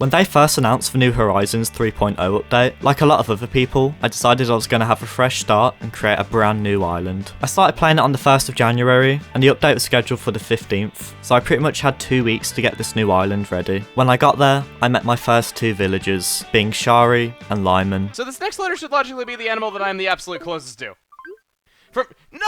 When they first announced the New Horizons 3.0 update, like a lot of other people, I decided I was going to have a fresh start and create a brand new island. I started playing it on the 1st of January, and the update was scheduled for the 15th, so I pretty much had 2 weeks to get this new island ready. When I got there, I met my first two villagers, being Shari and Lyman. So this next letter should logically be the animal that I am the absolute closest to. No!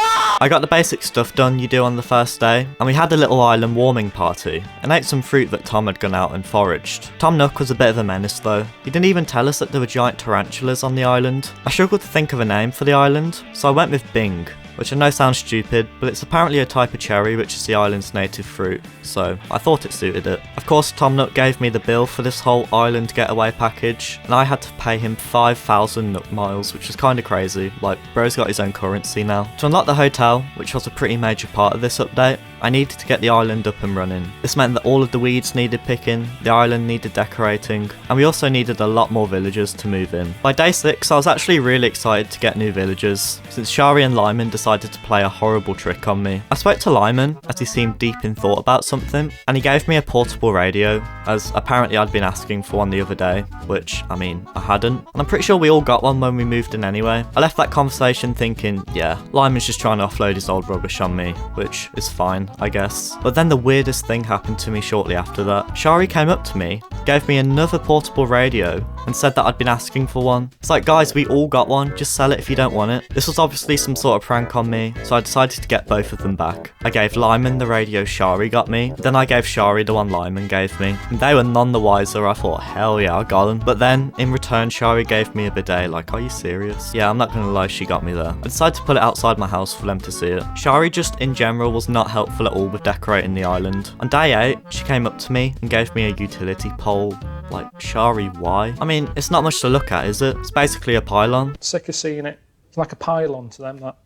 I got the basic stuff done you do on the first day, and we had a little island warming party, and ate some fruit that Tom had gone out and foraged. Tom Nook was a bit of a menace though. He didn't even tell us that there were giant tarantulas on the island. I struggled to think of a name for the island, so I went with Bing, which I know sounds stupid, but it's apparently a type of cherry which is the island's native fruit, so I thought it suited it. Of course, Tom Nook gave me the bill for this whole island getaway package, and I had to pay him 5,000 Nook miles, which is kinda crazy. Like, bro's got his own currency now. To unlock the hotel, which was a pretty major part of this update, I needed to get the island up and running. This meant that all of the weeds needed picking, the island needed decorating, and we also needed a lot more villagers to move in. By day 6, I was actually really excited to get new villagers, since Shari and Lyman decided to play a horrible trick on me. I spoke to Lyman, as he seemed deep in thought about something, and he gave me a portable radio, as apparently I'd been asking for one the other day, which, I mean, I hadn't. And I'm pretty sure we all got one when we moved in anyway. I left that conversation thinking, yeah, Lyman's just trying to offload his old rubbish on me, which is fine, I guess. But then the weirdest thing happened to me shortly after that. Shari came up to me, gave me another portable radio, and said that I'd been asking for one. It's like, guys, we all got one, just sell it if you don't want it. This was obviously some sort of prank on me, so I decided to get both of them back. I gave Lyman the radio Shari got me, then I gave Shari the one Lyman gave me, and they were none the wiser. I thought, hell yeah, I got them. But then, in return, Shari gave me a bidet. Like, are you serious? Yeah, I'm not gonna lie, she got me there. I decided to put it outside my house for them to see it. Shari just, in general, was not helpful at all with decorating the island. On day 8, she came up to me and gave me a utility pole. Like, Shari, why? I mean, it's not much to look at, is it? It's basically a pylon. Sick of seeing it. It's like a pylon to them, that.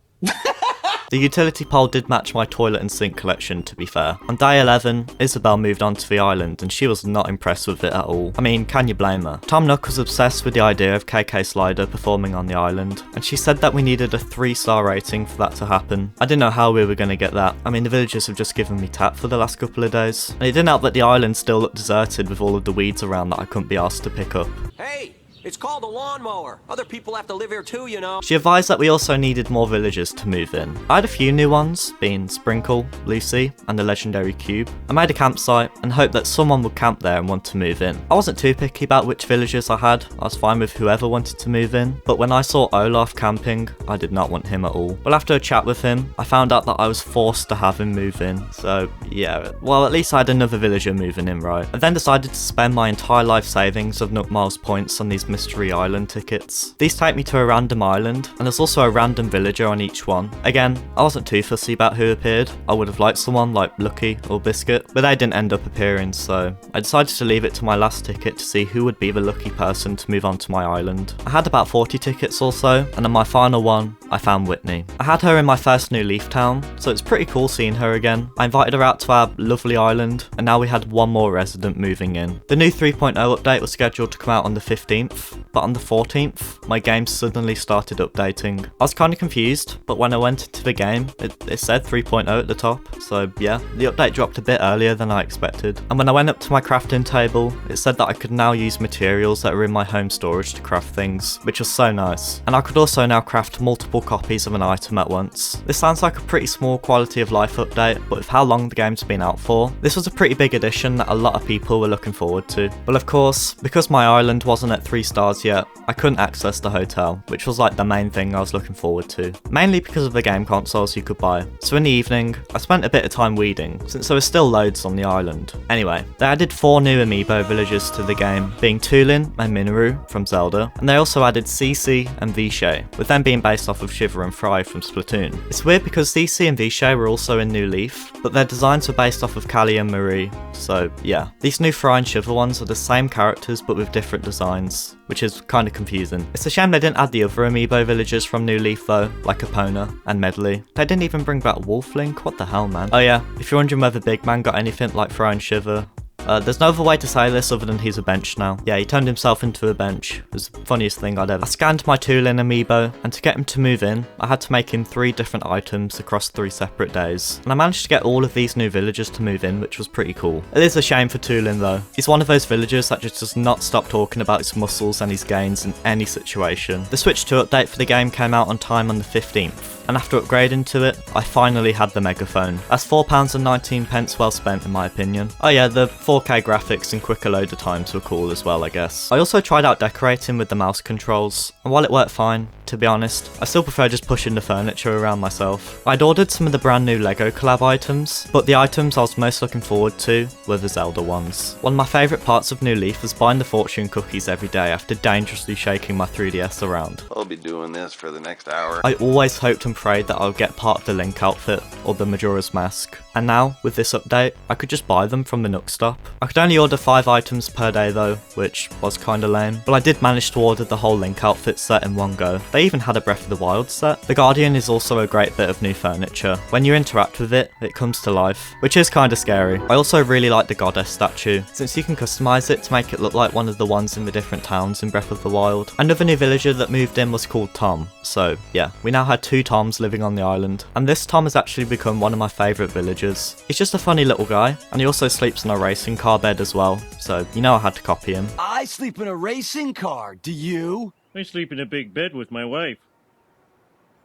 The utility pole did match my toilet and sink collection, to be fair. On day 11, Isabel moved onto the island and she was not impressed with it at all. I mean, can you blame her? Tom Nook was obsessed with the idea of KK Slider performing on the island, and she said that we needed a 3-star rating for that to happen. I didn't know how we were going to get that. I mean, the villagers have just given me tap for the last couple of days. And it didn't help that the island still looked deserted with all of the weeds around that I couldn't be asked to pick up. Hey! It's called a lawnmower. Other people have to live here too, you know. She advised that we also needed more villagers to move in. I had a few new ones, being Sprinkle, Lucy, and the legendary Cube. I made a campsite and hoped that someone would camp there and want to move in. I wasn't too picky about which villagers I had. I was fine with whoever wanted to move in. But when I saw Olaf camping, I did not want him at all. But after a chat with him, I found out that I was forced to have him move in. So yeah, well, at least I had another villager moving in, right? I then decided to spend my entire life savings of Nook Miles points on these mystery island tickets. These take me to a random island, and there's also a random villager on each one. Again, I wasn't too fussy about who appeared. I would have liked someone like Lucky or Biscuit, but they didn't end up appearing, so I decided to leave it to my last ticket to see who would be the lucky person to move on to my island. I had about 40 tickets or so, and on my final one, I found Whitney. I had her in my first New Leaf town, so it's pretty cool seeing her again. I invited her out to our lovely island, and now we had one more resident moving in. The new 3.0 update was scheduled to come out on the 15th, but on the 14th, my game suddenly started updating. I was kind of confused, but when I went into the game, it said 3.0 at the top, so yeah, the update dropped a bit earlier than I expected. And when I went up to my crafting table, it said that I could now use materials that are in my home storage to craft things, which was so nice. And I could also now craft multiple copies of an item at once. This sounds like a pretty small quality of life update, but with how long the game's been out for, this was a pretty big addition that a lot of people were looking forward to. But of course, because my island wasn't at 3 stars yet, I couldn't access the hotel, which was like the main thing I was looking forward to, mainly because of the game consoles you could buy. So in the evening, I spent a bit of time weeding, since there were still loads on the island. Anyway, they added 4 new amiibo villagers to the game, being Tulin and Minoru from Zelda, and they also added Cece and Vishay, with them being based off of Shiver and Fry from Splatoon. It's weird because Cece and Vishay were also in New Leaf, but their designs were based off of Callie and Marie, so yeah. These new Fry and Shiver ones are the same characters but with different designs, which is kind of confusing. It's a shame they didn't add the other amiibo villagers from New Leaf though, like Epona and Medley. They didn't even bring back Wolf Link, what the hell man. Oh yeah, if you're wondering whether Big Man got anything like Fry and Shiver, There's no other way to say this other than he's a bench now. Yeah, he turned himself into a bench. It was the funniest thing I'd ever. I scanned my Toolin amiibo, and to get him to move in, I had to make him 3 different items across 3 separate days. And I managed to get all of these new villagers to move in, which was pretty cool. It is a shame for Toolin though. He's one of those villagers that just does not stop talking about his muscles and his gains in any situation. The Switch 2 update for the game came out on time on the 15th. And after upgrading to it, I finally had the megaphone. That's £4.19 well spent in my opinion. Oh yeah, the 4K graphics and quicker loader times were cool as well, I guess. I also tried out decorating with the mouse controls, and while it worked fine, to be honest, I still prefer just pushing the furniture around myself. I'd ordered some of the brand new LEGO collab items, but the items I was most looking forward to were the Zelda ones. One of my favourite parts of New Leaf was buying the fortune cookies every day after dangerously shaking my 3DS around. I'll be doing this for the next hour. I always hoped and prayed that I would get part of the Link outfit or the Majora's Mask. And now, with this update, I could just buy them from the Nook Stop. I could only order 5 items per day though, which was kinda lame. But I did manage to order the whole Link outfit set in one go. They even had a Breath of the Wild set. The Guardian is also a great bit of new furniture. When you interact with it, it comes to life, which is kinda scary. I also really like the Goddess statue, since you can customise it to make it look like one of the ones in the different towns in Breath of the Wild. Another new villager that moved in was called Tom. So yeah, we now had 2 Toms living on the island. And this Tom has actually become one of my favourite villagers. He's just a funny little guy, and he also sleeps in a racing car bed as well, so you know I had to copy him. I sleep in a racing car, do you? I sleep in a big bed with my wife.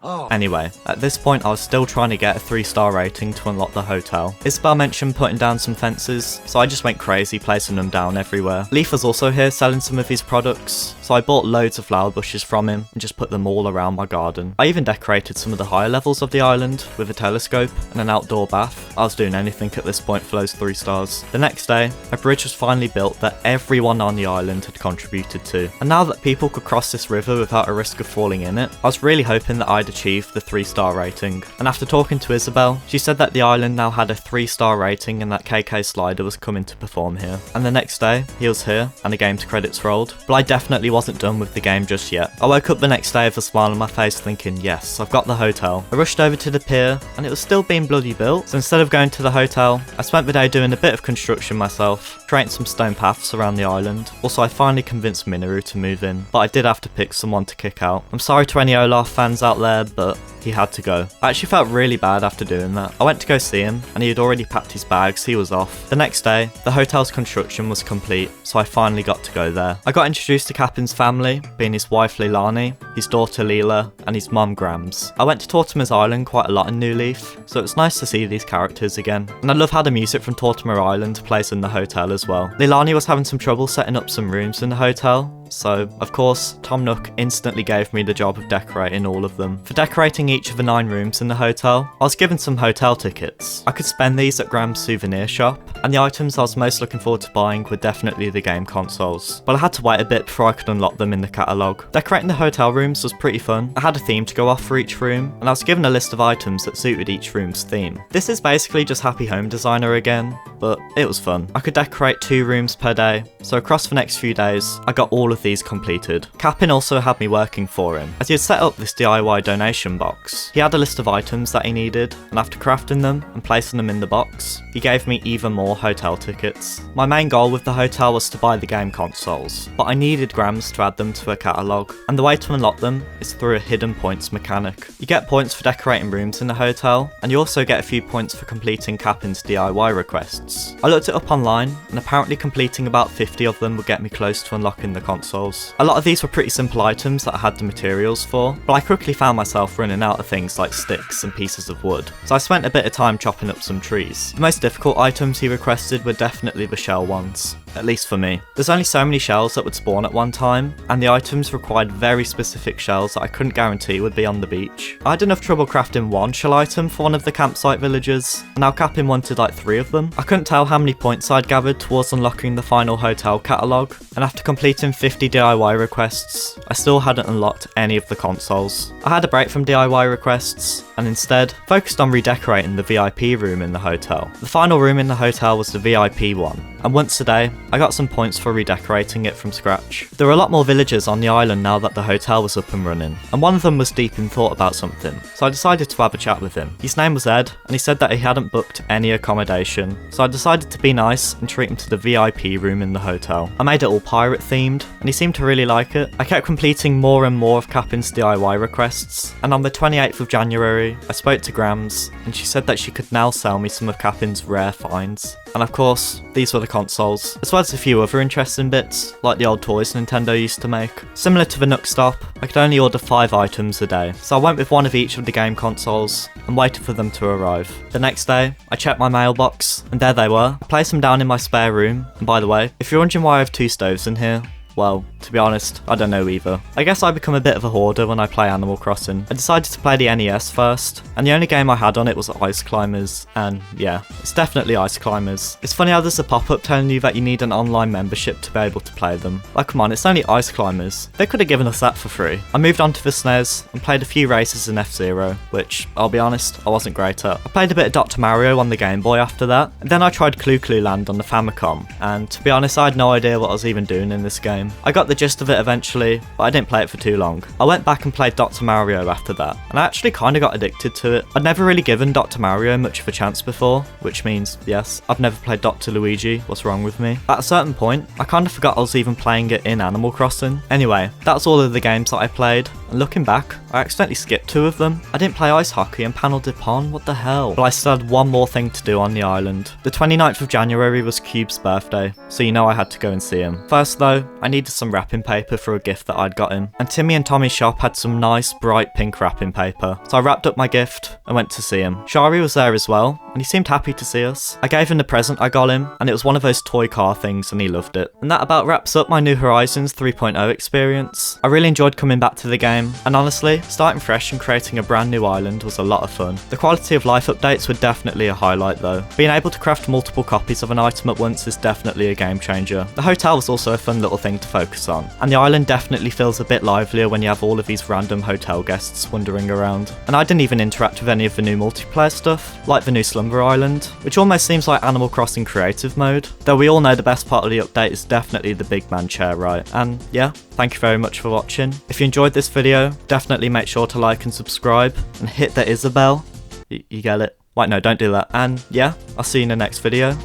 Oh. Anyway, at this point I was still trying to get a 3-star rating to unlock the hotel. Isabelle mentioned putting down some fences, so I just went crazy placing them down everywhere. Leaf was also here selling some of his products, so I bought loads of flower bushes from him and just put them all around my garden. I even decorated some of the higher levels of the island with a telescope and an outdoor bath. I was doing anything at this point for those 3 stars. The next day, a bridge was finally built that everyone on the island had contributed to. And now that people could cross this river without a risk of falling in it, I was really hoping that I'd achieve the 3-star rating. And after talking to Isabelle, she said that the island now had a 3-star rating and that KK Slider was coming to perform here. And the next day, he was here and the game's credits rolled. But I definitely wasn't done with the game just yet. I woke up the next day with a smile on my face thinking, yes, I've got the hotel. I rushed over to the pier and it was still being bloody built. So instead of going to the hotel, I spent the day doing a bit of construction myself, creating some stone paths around the island. Also, I finally convinced Minoru to move in, but I did have to pick someone to kick out. I'm sorry to any Olaf fans out there, but he had to go. I actually felt really bad after doing that. I went to go see him and he had already packed his bags, he was off. The next day, the hotel's construction was complete, so I finally got to go there. I got introduced to Capin's family, being his wife Leilani, his daughter Leela, and his mum Grams. I went to Tortimer's Island quite a lot in New Leaf, so it's nice to see these characters again. And I love how the music from Tortimer Island plays in the hotel as well. Leilani was having some trouble setting up some rooms in the hotel, so of course Tom Nook instantly gave me the job of decorating all of them. For decorating each of the 9 rooms in the hotel, I was given some hotel tickets. I could spend these at Graham's souvenir shop, and the items I was most looking forward to buying were definitely the game consoles, but I had to wait a bit before I could unlock them in the catalogue. Decorating the hotel rooms was pretty fun. I had a theme to go off for each room, and I was given a list of items that suited each room's theme. This is basically just Happy Home Designer again, but it was fun. I could decorate 2 rooms per day, so across the next few days, I got all of these completed. Capin also had me working for him, as he had set up this DIY donation box. He had a list of items that he needed, and after crafting them and placing them in the box, he gave me even more hotel tickets. My main goal with the hotel was to buy the game consoles, but I needed Grams to add them to a catalogue, and the way to unlock them is through a hidden points mechanic. You get points for decorating rooms in the hotel, and you also get a few points for completing Capin's DIY requests. I looked it up online, and apparently completing about 50 of them would get me close to unlocking the consoles. A lot of these were pretty simple items that I had the materials for, but I quickly found myself running out of things like sticks and pieces of wood, so I spent a bit of time chopping up some trees. The most difficult items he requested were definitely the shell ones, at least for me. There's only so many shells that would spawn at one time, and the items required very specific shells that I couldn't guarantee would be on the beach. I had enough trouble crafting 1 shell item for one of the campsite villagers, and now Capin wanted like 3 of them. I couldn't tell how many points I'd gathered towards unlocking the final hotel catalogue, and after completing 50 DIY requests, I still hadn't unlocked any of the consoles. I had a break from DIY requests, and instead focused on redecorating the VIP room in the hotel. The final room in the hotel was the VIP one, and once a day, I got some points for redecorating it from scratch. There were a lot more villagers on the island now that the hotel was up and running, and one of them was deep in thought about something, so I decided to have a chat with him. His name was Ed, and he said that he hadn't booked any accommodation, so I decided to be nice and treat him to the VIP room in the hotel. I made it all pirate themed, and he seemed to really like it. I kept completing more and more of Capin's DIY requests, and on the 28th of January, I spoke to Grams, and she said that she could now sell me some of Capin's rare finds. And of course, these were the consoles, as well as a few other interesting bits, like the old toys Nintendo used to make. Similar to the Nook Stop, I could only order 5 items a day, so I went with one of each of the game consoles, and waited for them to arrive. The next day, I checked my mailbox, and there they were. I placed them down in my spare room, and by the way, if you're wondering why I have 2 stoves in here, well, to be honest, I don't know either. I guess I become a bit of a hoarder when I play Animal Crossing. I decided to play the NES first, and the only game I had on it was Ice Climbers, and yeah, it's definitely Ice Climbers. It's funny how there's a pop-up telling you that you need an online membership to be able to play them. Like, come on, it's only Ice Climbers. They could have given us that for free. I moved on to the SNES and played a few races in F-Zero, which, I'll be honest, I wasn't great at. I played a bit of Dr. Mario on the Game Boy after that, and then I tried Clu Clu Land on the Famicom, and to be honest, I had no idea what I was even doing in this game. I got the gist of it eventually, but I didn't play it for too long. I went back and played Dr. Mario after that, and I actually kinda got addicted to it. I'd never really given Dr. Mario much of a chance before, which means, yes, I've never played Dr. Luigi, what's wrong with me? At a certain point, I kinda forgot I was even playing it in Animal Crossing. Anyway, that's all of the games that I played, and looking back, I accidentally skipped 2 of them. I didn't play ice hockey and Panel de Pon, what the hell? But I still had one more thing to do on the island. The 29th of January was Cube's birthday, so you know I had to go and see him. First though, I needed some wrapping paper for a gift that I'd got him, and Timmy and Tommy's shop had some nice bright pink wrapping paper, so I wrapped up my gift and went to see him. Shari was there as well, and he seemed happy to see us. I gave him the present I got him, and it was one of those toy car things, and he loved it. And that about wraps up my New Horizons 3.0 experience. I really enjoyed coming back to the game, and honestly, starting fresh and creating a brand new island was a lot of fun. The quality of life updates were definitely a highlight though. Being able to craft multiple copies of an item at once is definitely a game changer. The hotel was also a fun little thing to focus on, and the island definitely feels a bit livelier when you have all of these random hotel guests wandering around. And I didn't even interact with any of the new multiplayer stuff, like the new Slumber Island, which almost seems like Animal Crossing creative mode, though we all know the best part of the update is definitely the big man chair, right? And yeah, thank you very much for watching. If you enjoyed this video, definitely make sure to like and subscribe, and hit the Isabel. You get it? Wait, no, don't do that. And yeah, I'll see you in the next video.